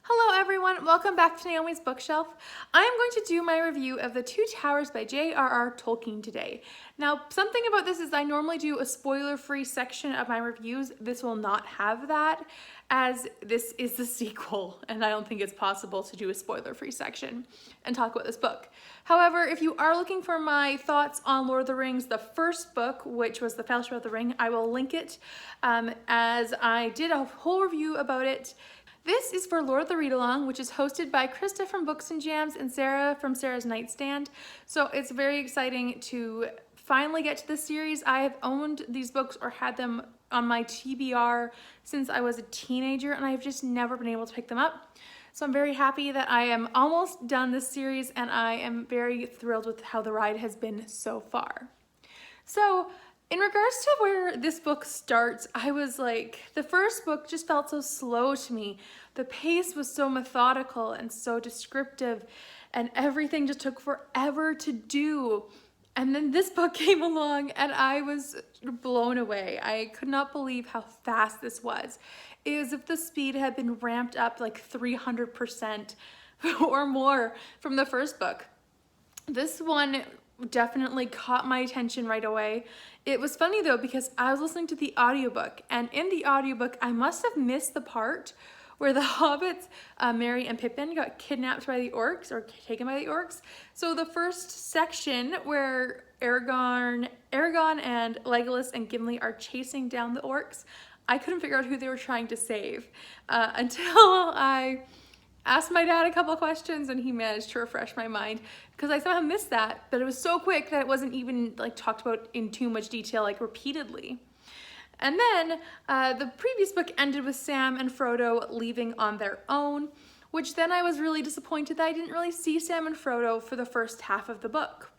Hello everyone, welcome back to Naomi's Bookshelf. I am going to do my review of The Two Towers by J.R.R. Tolkien today. Now, something about this is I normally do a spoiler-free section of my reviews. This will not have that, as this is the sequel, and I don't think it's possible to do a spoiler-free section and talk about this book. However, if you are looking for my thoughts on Lord of the Rings, the first book, which was The Fellowship of the Ring, I will link it as I did a whole review about it. This is for Lord of the Read Along, which is hosted by Krista from Books and Jams and Sarah from Sarah's Nightstand. So it's very exciting to finally get to this series. I have owned these books or had them on my TBR since I was a teenager, and I've just never been able to pick them up. So I'm very happy that I am almost done this series, and I am very thrilled with how the ride has been so far. So in regards to where this book starts, I was like, the first book just felt so slow to me. The pace was so methodical and so descriptive, and everything just took forever to do. And then this book came along and I was blown away. I could not believe how fast this was. It was as if the speed had been ramped up like 300% or more from the first book. This one definitely caught my attention right away. It was funny though, because I was listening to the audiobook, and in the audiobook I must have missed the part where the hobbits, Merry and Pippin, got kidnapped by the orcs or taken by the orcs. So the first section where Aragorn and Legolas and Gimli are chasing down the orcs, I couldn't figure out who they were trying to save until I asked my dad a couple questions and he managed to refresh my mind, because I somehow missed that, but it was so quick that it wasn't even like talked about in too much detail, like repeatedly. And then the previous book ended with Sam and Frodo leaving on their own, which then I was really disappointed that I didn't really see Sam and Frodo for the first half of the book.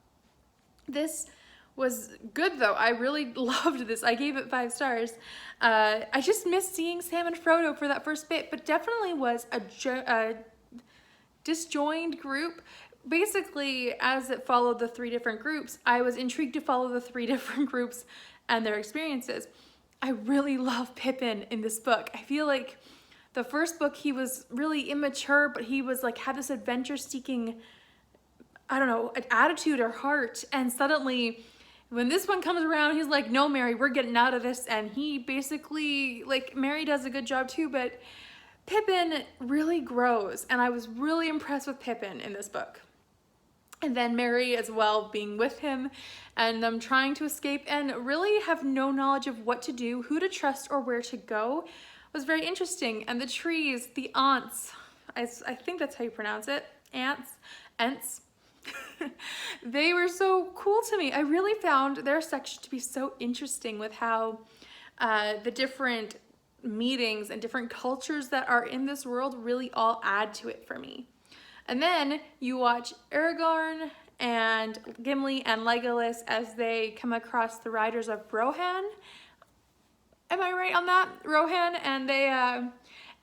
This was good though. I really loved this. I gave it 5 stars. I just missed seeing Sam and Frodo for that first bit, but definitely was a disjoined group. Basically, as it followed the 3 different groups, I was intrigued to follow the 3 different groups and their experiences. I really love Pippin in this book. I feel like the first book he was really immature, but he was like had this adventure-seeking, I don't know, an attitude or heart, and suddenly when this one comes around, he's like, no, Merry, we're getting out of this. And he basically, like, Merry does a good job too, but Pippin really grows. And I was really impressed with Pippin in this book. And then Merry as well, being with him and them trying to escape and really have no knowledge of what to do, who to trust, or where to go was very interesting. And the trees, the aunts, I think that's how you pronounce it, ents. They were so cool to me. I really found their section to be so interesting with how the different meetings and different cultures that are in this world really all add to it for me. And then you watch Aragorn and Gimli and Legolas as they come across the riders of Rohan. Am I right on that? Rohan, and they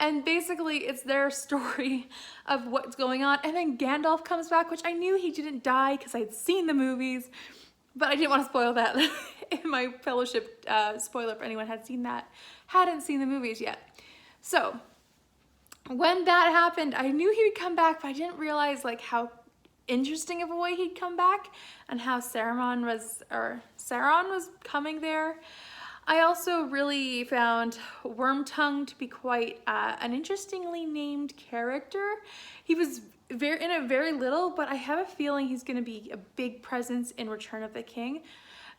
and basically it's their story of what's going on. And then Gandalf comes back, which I knew he didn't die because I'd seen the movies, but I didn't want to spoil that in my fellowship spoiler if anyone hadn't seen the movies yet. So when that happened, I knew he would come back, but I didn't realize like how interesting of a way he'd come back and how Sauron was coming there. I also really found Wormtongue to be quite an interestingly named character. He was in a very little, but I have a feeling he's going to be a big presence in Return of the King.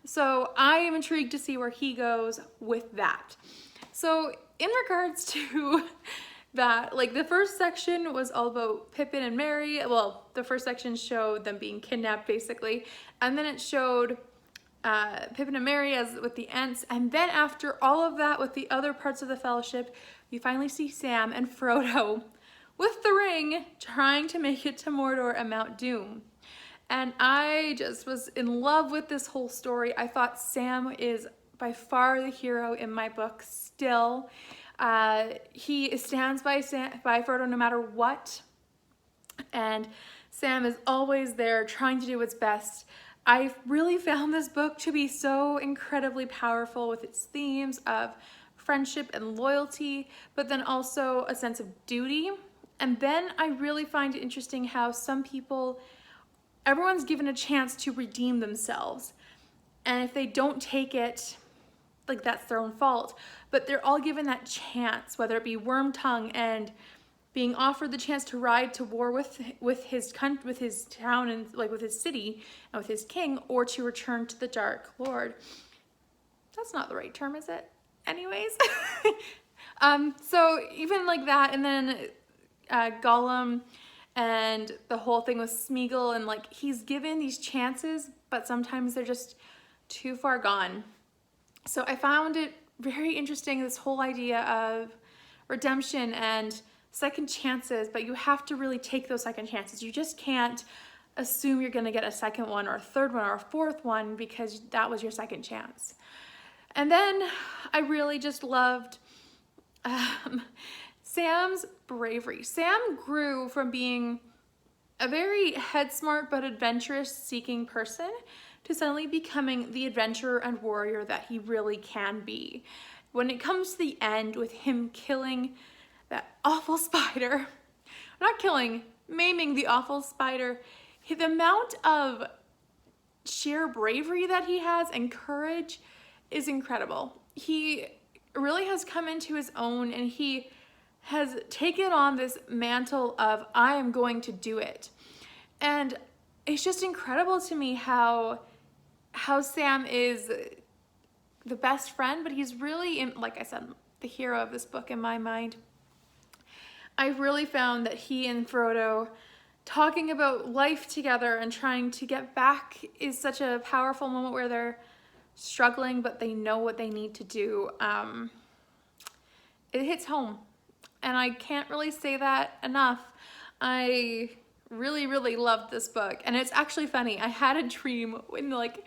So I am intrigued to see where he goes with that. So in regards to that, like the first section was all about Pippin and Merry. Well, the first section showed them being kidnapped basically, and then it showed Pippin and Merry as with the Ents, and then after all of that with the other parts of the Fellowship, you finally see Sam and Frodo with the ring trying to make it to Mordor and Mount Doom. And I just was in love with this whole story. I thought Sam is by far the hero in my book still. He stands by Frodo no matter what, and Sam is always there trying to do what's best. I really found this book to be so incredibly powerful with its themes of friendship and loyalty, but then also a sense of duty And then I really find it interesting how some people, everyone's given a chance to redeem themselves. And if they don't take it, like that's their own fault. But they're all given that chance, whether it be Wormtongue and being offered the chance to ride to war with his town and like with his city and with his king, or to return to the Dark Lord. That's not the right term, is it? Anyways. So even like that, and then Gollum and the whole thing with Smeagol, and like he's given these chances, but sometimes they're just too far gone. So I found it very interesting, this whole idea of redemption and second chances, but you have to really take those second chances. You just can't assume you're gonna get a second one or a third one or a fourth one because that was your second chance. And then I really just loved Sam's bravery. Sam grew from being a very head smart but adventurous seeking person to suddenly becoming the adventurer and warrior that he really can be. When it comes to the end with him killing that awful spider, not killing, maiming the awful spider, the amount of sheer bravery that he has and courage is incredible. He really has come into his own, and he has taken on this mantle of, I am going to do it. And it's just incredible to me how Sam is the best friend, but he's really, like I said, the hero of this book in my mind. I really found that he and Frodo talking about life together and trying to get back is such a powerful moment where they're struggling, but they know what they need to do. It hits home, and I can't really say that enough. I really, really loved this book, and it's actually funny. I had a dream when, like,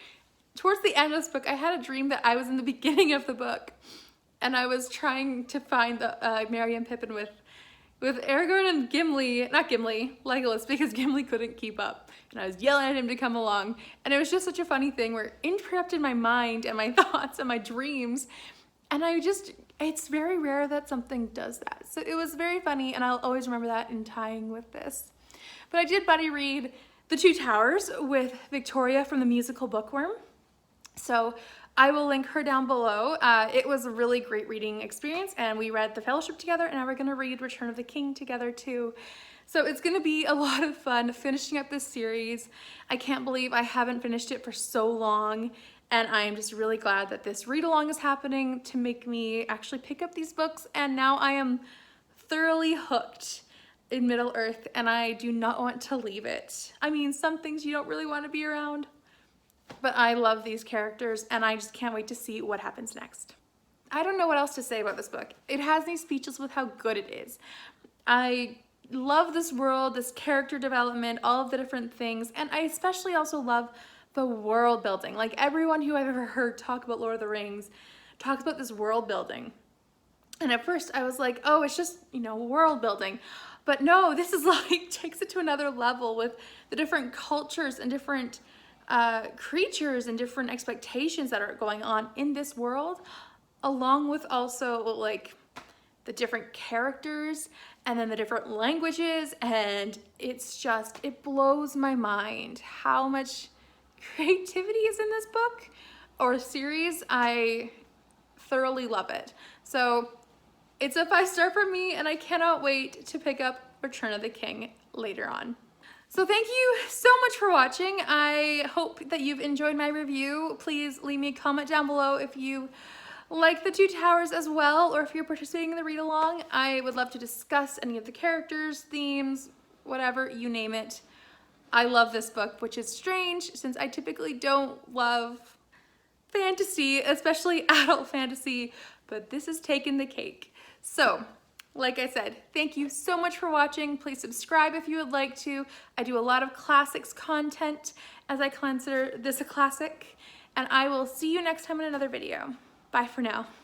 towards the end of this book, I had a dream that I was in the beginning of the book, and I was trying to find the Merry and Pippin with Aragorn and Gimli, not Gimli, Legolas, because Gimli couldn't keep up. And I was yelling at him to come along. And it was just such a funny thing where it interrupted my mind and my thoughts and my dreams. And it's very rare that something does that. So it was very funny, and I'll always remember that in tying with this. But I did buddy read The Two Towers with Victoria from the musical Bookworm. So I will link her down below. It was a really great reading experience, and we read The Fellowship together, and now we're gonna read Return of the King together too. So it's gonna be a lot of fun finishing up this series. I can't believe I haven't finished it for so long, and I am just really glad that this read along is happening to make me actually pick up these books, and now I am thoroughly hooked in Middle-earth, and I do not want to leave it. I mean, some things you don't really want to be around, but I love these characters, and I just can't wait to see what happens next. I don't know what else to say about this book. It has me speechless with how good it is. I love this world, this character development, all of the different things, and I especially also love the world building. Like, everyone who I've ever heard talk about Lord of the Rings talks about this world building. And at first I was like, oh, it's just, world building. But no, this is like, takes it to another level with the different cultures and different creatures and different expectations that are going on in this world, along with also like the different characters and then the different languages. And it's just, it blows my mind how much creativity is in this book or series. I thoroughly love it. So it's a 5-star for me, and I cannot wait to pick up Return of the King later on. So thank you so much for watching. I hope that you've enjoyed my review. Please leave me a comment down below if you like The Two Towers as well, or if you're participating in the read along. I would love to discuss any of the characters, themes, whatever, you name it. I love this book, which is strange since I typically don't love fantasy, especially adult fantasy, but this has taken the cake. So, like I said, thank you so much for watching. Please subscribe if you would like to. I do a lot of classics content as I consider this a classic, and I will see you next time in another video. Bye for now.